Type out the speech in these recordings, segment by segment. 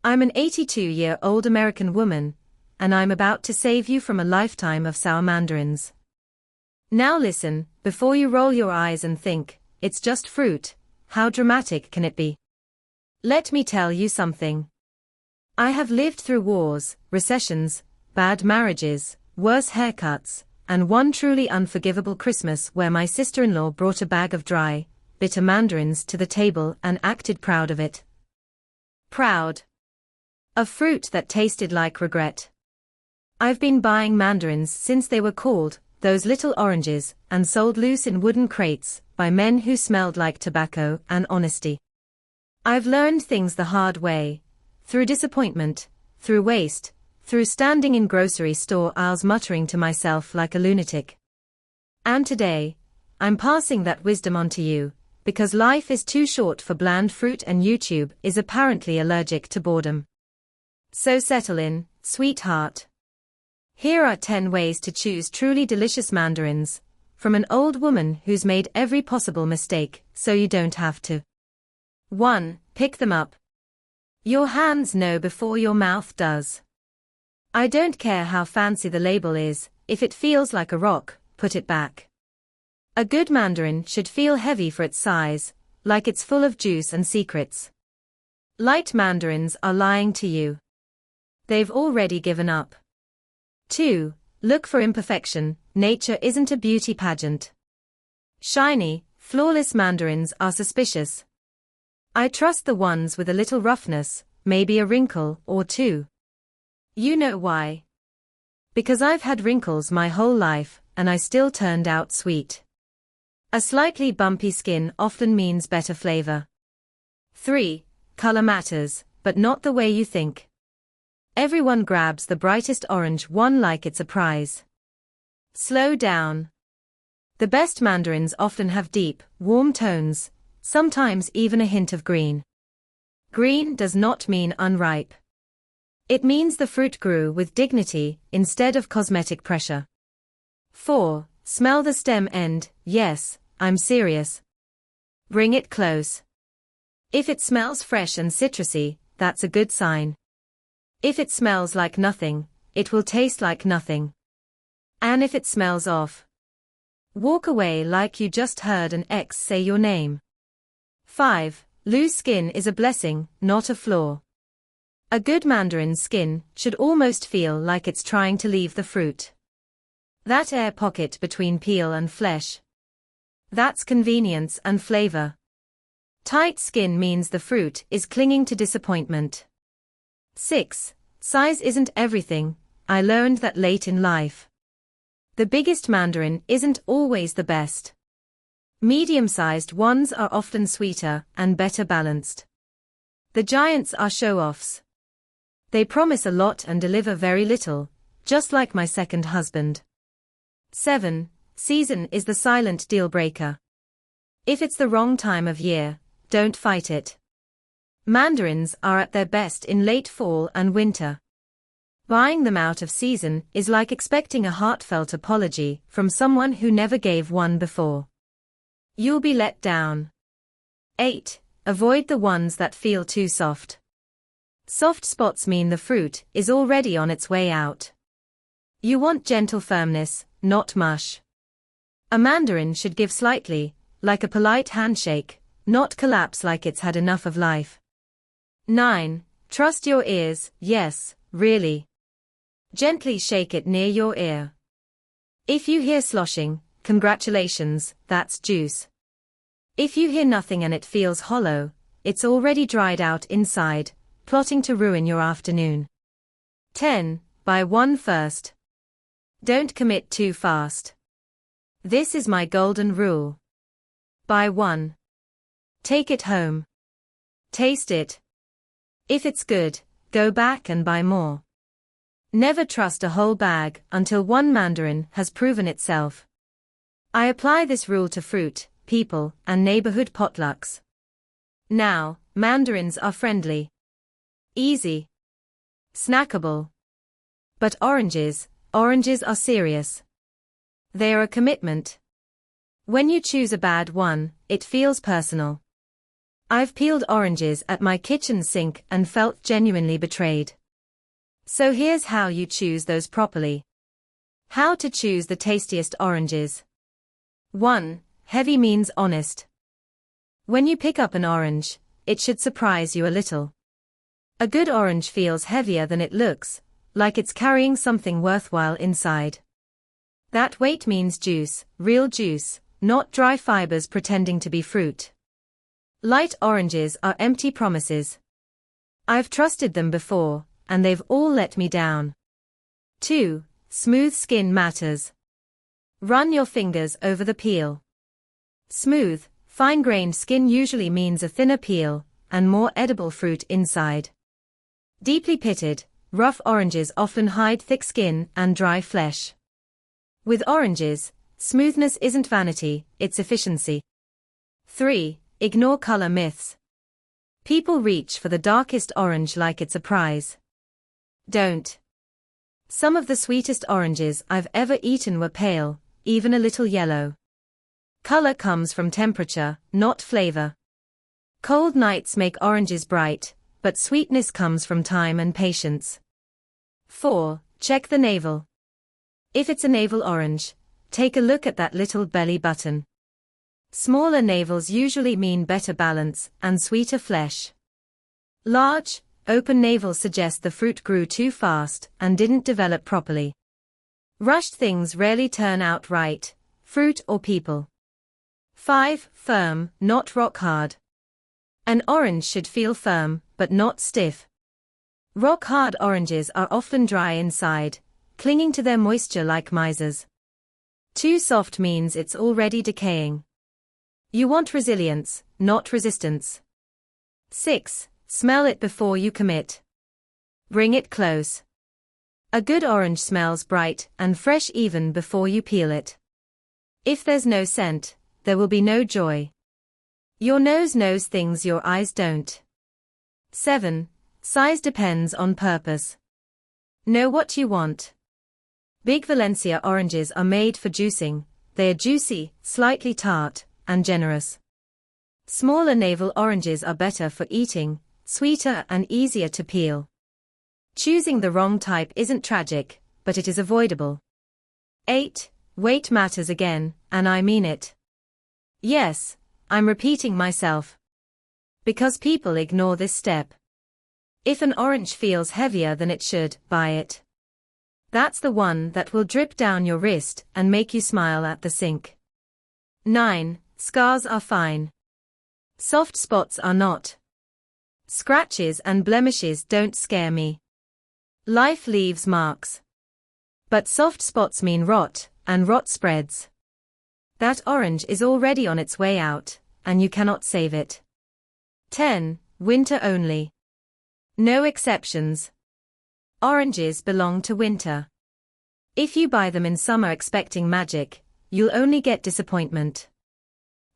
I'm an 82-year-old American woman, and I'm about to save you from a lifetime of sour mandarins. Now listen, before you roll your eyes and think, it's just fruit, how dramatic can it be? Let me tell you something. I have lived through wars, recessions, bad marriages, worse haircuts, and one truly unforgivable Christmas where my sister-in-law brought a bag of dry, bitter mandarins to the table and acted proud of it. Proud. Of fruit that tasted like regret. I've been buying mandarins since they were called, those little oranges, and sold loose in wooden crates, by men who smelled like tobacco and honesty. I've learned things the hard way, through disappointment, through waste, through standing in grocery store aisles muttering to myself like a lunatic. And today, I'm passing that wisdom on to you, because life is too short for bland fruit and YouTube is apparently allergic to boredom. So settle in, sweetheart. Here are 10 ways to choose truly delicious mandarins, from an old woman who's made every possible mistake, so you don't have to. 1. Pick them up. Your hands know before your mouth does. I don't care how fancy the label is, if it feels like a rock, put it back. A good mandarin should feel heavy for its size, like it's full of juice and secrets. Light mandarins are lying to you. They've already given up. 2. Look for imperfection, nature isn't a beauty pageant. Shiny, flawless mandarins are suspicious. I trust the ones with a little roughness, maybe a wrinkle or two. You know why? Because I've had wrinkles my whole life, and I still turned out sweet. A slightly bumpy skin often means better flavor. 3. Color matters, but not the way you think. Everyone grabs the brightest orange one like it's a prize. Slow down. The best mandarins often have deep, warm tones, sometimes even a hint of green. Green does not mean unripe. It means the fruit grew with dignity, instead of cosmetic pressure. 4. Smell the stem end, yes, I'm serious. Bring it close. If it smells fresh and citrusy, that's a good sign. If it smells like nothing, it will taste like nothing. And if it smells off, walk away like you just heard an ex say your name. 5. Loose skin is a blessing, not a flaw. A good mandarin's skin should almost feel like it's trying to leave the fruit. That air pocket between peel and flesh. That's convenience and flavor. Tight skin means the fruit is clinging to disappointment. 6. Size isn't everything, I learned that late in life. The biggest mandarin isn't always the best. Medium-sized ones are often sweeter and better balanced. The giants are show-offs. They promise a lot and deliver very little, just like my second husband. 7. Season is the silent deal-breaker. If it's the wrong time of year, don't fight it. Mandarins are at their best in late fall and winter. Buying them out of season is like expecting a heartfelt apology from someone who never gave one before. You'll be let down. 8. Avoid the ones that feel too soft. Soft spots mean the fruit is already on its way out. You want gentle firmness, not mush. A mandarin should give slightly, like a polite handshake, not collapse like it's had enough of life. 9. Trust your ears, yes, really. Gently shake it near your ear. If you hear sloshing, congratulations, that's juice. If you hear nothing and it feels hollow, it's already dried out inside, plotting to ruin your afternoon. 10. Buy one first. Don't commit too fast. This is my golden rule. Buy one. Take it home. Taste it. If it's good, go back and buy more. Never trust a whole bag until one mandarin has proven itself. I apply this rule to fruit, people, and neighborhood potlucks. Now, mandarins are friendly. Easy. Snackable. But oranges are serious. They are a commitment. When you choose a bad one, it feels personal. I've peeled oranges at my kitchen sink and felt genuinely betrayed. So here's how you choose those properly. How to choose the tastiest oranges. 1. Heavy means honest. When you pick up an orange, it should surprise you a little. A good orange feels heavier than it looks, like it's carrying something worthwhile inside. That weight means juice, real juice, not dry fibers pretending to be fruit. Light oranges are empty promises. I've trusted them before, and they've all let me down. 2. Smooth skin matters. Run your fingers over the peel. Smooth, fine-grained skin usually means a thinner peel, and more edible fruit inside. Deeply pitted, rough oranges often hide thick skin and dry flesh. With oranges, smoothness isn't vanity, it's efficiency. 3. Ignore color myths. People reach for the darkest orange like it's a prize. Don't. Some of the sweetest oranges I've ever eaten were pale, even a little yellow. Color comes from temperature, not flavor. Cold nights make oranges bright, but sweetness comes from time and patience. 4. Check the navel. If it's a navel orange, take a look at that little belly button. Smaller navels usually mean better balance and sweeter flesh. Large, open navels suggest the fruit grew too fast and didn't develop properly. Rushed things rarely turn out right, fruit or people. 5. Firm, not rock hard. An orange should feel firm, but not stiff. Rock-hard oranges are often dry inside, clinging to their moisture like misers. Too soft means it's already decaying. You want resilience, not resistance. 6. Smell it before you commit. Bring it close. A good orange smells bright and fresh even before you peel it. If there's no scent, there will be no joy. Your nose knows things your eyes don't. 7. Size depends on purpose. Know what you want. Big Valencia oranges are made for juicing. They are juicy, slightly tart, and generous. Smaller navel oranges are better for eating, sweeter and easier to peel. Choosing the wrong type isn't tragic, but it is avoidable. 8. Weight matters again, and I mean it. Yes, I'm repeating myself. Because people ignore this step. If an orange feels heavier than it should, buy it. That's the one that will drip down your wrist and make you smile at the sink. 9. Scars are fine. Soft spots are not. Scratches and blemishes don't scare me. Life leaves marks. But soft spots mean rot, and rot spreads. That orange is already on its way out, and you cannot save it. 10. Winter only. No exceptions. Oranges belong to winter. If you buy them in summer expecting magic, you'll only get disappointment.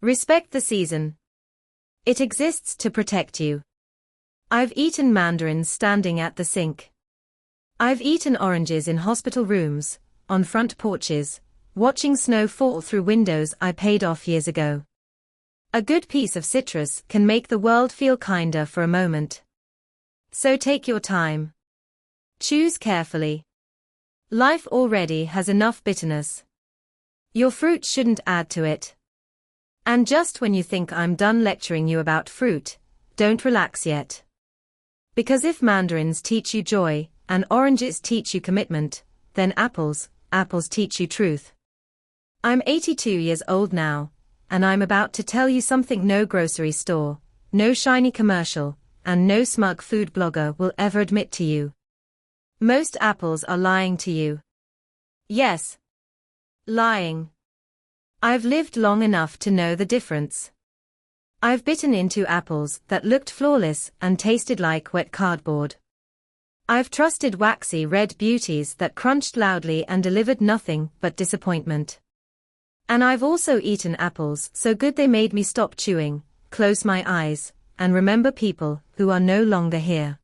Respect the season. It exists to protect you. I've eaten mandarins standing at the sink. I've eaten oranges in hospital rooms, on front porches, watching snow fall through windows I paid off years ago. A good piece of citrus can make the world feel kinder for a moment. So take your time. Choose carefully. Life already has enough bitterness. Your fruit shouldn't add to it. And just when you think I'm done lecturing you about fruit, don't relax yet. Because if mandarins teach you joy, and oranges teach you commitment, then apples teach you truth. I'm 82 years old now, and I'm about to tell you something no grocery store, no shiny commercial, and no smug food blogger will ever admit to you. Most apples are lying to you. Yes. Lying. I've lived long enough to know the difference. I've bitten into apples that looked flawless and tasted like wet cardboard. I've trusted waxy red beauties that crunched loudly and delivered nothing but disappointment. And I've also eaten apples so good they made me stop chewing, close my eyes, and remember people who are no longer here.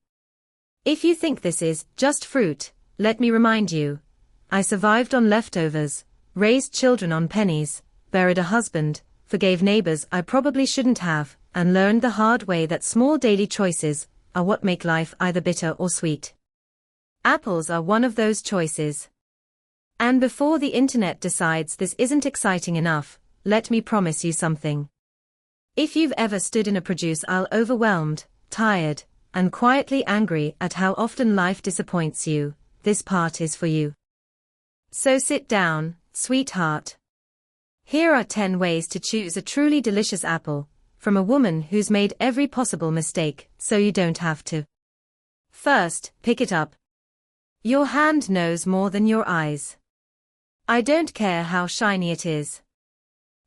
If you think this is just fruit, let me remind you. I survived on leftovers, raised children on pennies, buried a husband, forgave neighbors I probably shouldn't have, and learned the hard way that small daily choices are what make life either bitter or sweet. Apples are one of those choices. And before the internet decides this isn't exciting enough, let me promise you something. If you've ever stood in a produce aisle overwhelmed, tired, and quietly angry at how often life disappoints you, this part is for you. So sit down, sweetheart. Here are 10 ways to choose a truly delicious apple, from a woman who's made every possible mistake, so you don't have to. First, pick it up. Your hand knows more than your eyes. I don't care how shiny it is.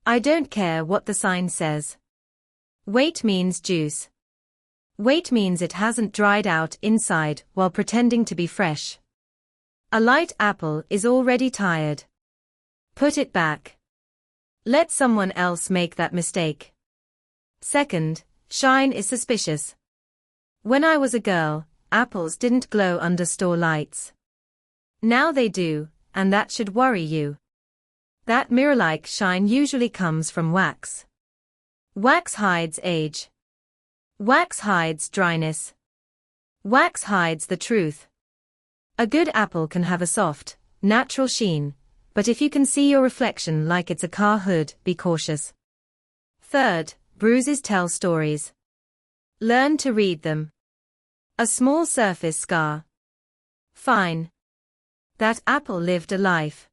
I don't care what the sign says. Weight means juice. Weight means it hasn't dried out inside while pretending to be fresh. A light apple is already tired. Put it back. Let someone else make that mistake. Second, shine is suspicious. When I was a girl, apples didn't glow under store lights. Now they do, and that should worry you. That mirror-like shine usually comes from wax. Wax hides age. Wax hides dryness. Wax hides the truth. A good apple can have a soft, natural sheen, but if you can see your reflection like it's a car hood, be cautious. Third, bruises tell stories. Learn to read them. A small surface scar. Fine. That apple lived a life.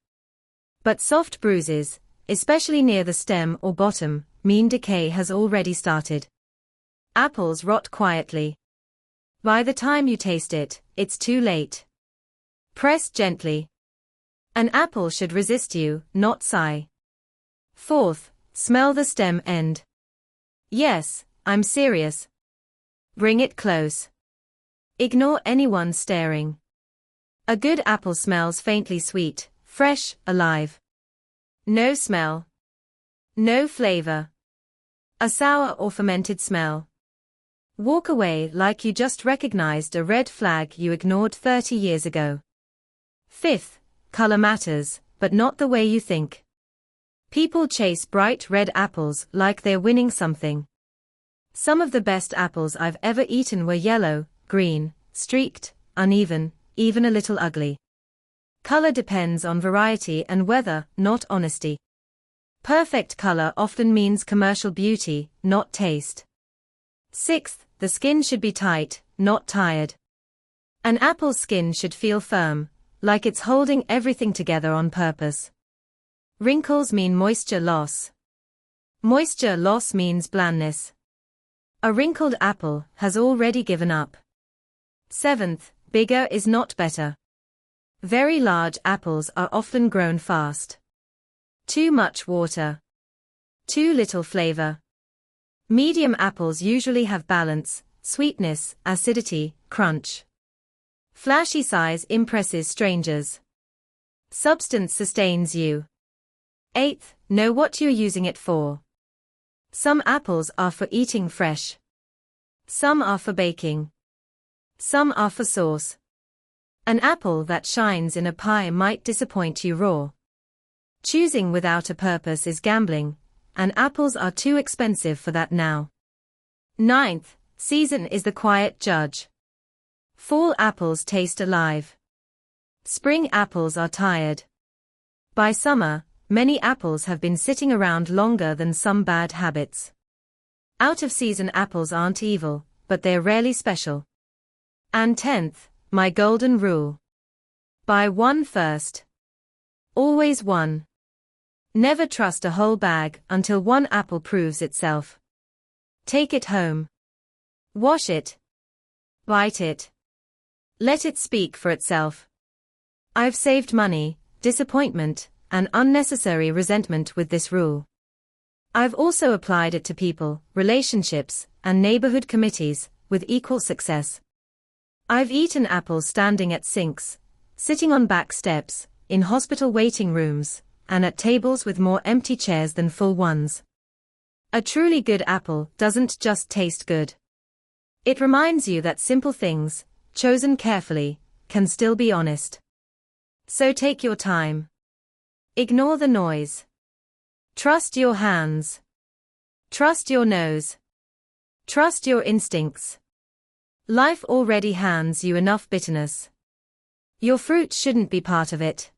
But soft bruises, especially near the stem or bottom, mean decay has already started. Apples rot quietly. By the time you taste it, it's too late. Press gently. An apple should resist you, not sigh. Fourth, smell the stem end. Yes, I'm serious. Bring it close. Ignore anyone staring. A good apple smells faintly sweet, fresh, alive. No smell. No flavor. A sour or fermented smell. Walk away like you just recognized a red flag you ignored 30 years ago. Fifth, color matters, but not the way you think. People chase bright red apples like they're winning something. Some of the best apples I've ever eaten were yellow, green, streaked, uneven, even a little ugly. Color depends on variety and weather, not honesty. Perfect color often means commercial beauty, not taste. Sixth, the skin should be tight, not tired. An apple's skin should feel firm, like it's holding everything together on purpose. Wrinkles mean moisture loss. Moisture loss means blandness. A wrinkled apple has already given up. Seventh, bigger is not better. Very large apples are often grown fast. Too much water. Too little flavor. Medium apples usually have balance, sweetness, acidity, crunch. Flashy size impresses strangers. Substance sustains you. Eighth, know what you're using it for. Some apples are for eating fresh. Some are for baking. Some are for sauce. An apple that shines in a pie might disappoint you raw. Choosing without a purpose is gambling, and apples are too expensive for that now. Ninth, season is the quiet judge. Fall apples taste alive. Spring apples are tired. By summer, many apples have been sitting around longer than some bad habits. Out-of-season apples aren't evil, but they're rarely special. And 10th, my golden rule. Buy one first. Always one. Never trust a whole bag until one apple proves itself. Take it home. Wash it. Bite it. Let it speak for itself. I've saved money, disappointment, and unnecessary resentment with this rule. I've also applied it to people, relationships, and neighborhood committees, with equal success. I've eaten apples standing at sinks, sitting on back steps, in hospital waiting rooms, and at tables with more empty chairs than full ones. A truly good apple doesn't just taste good. It reminds you that simple things, chosen carefully, can still be honest. So take your time. Ignore the noise. Trust your hands. Trust your nose. Trust your instincts. Life already hands you enough bitterness. Your fruit shouldn't be part of it.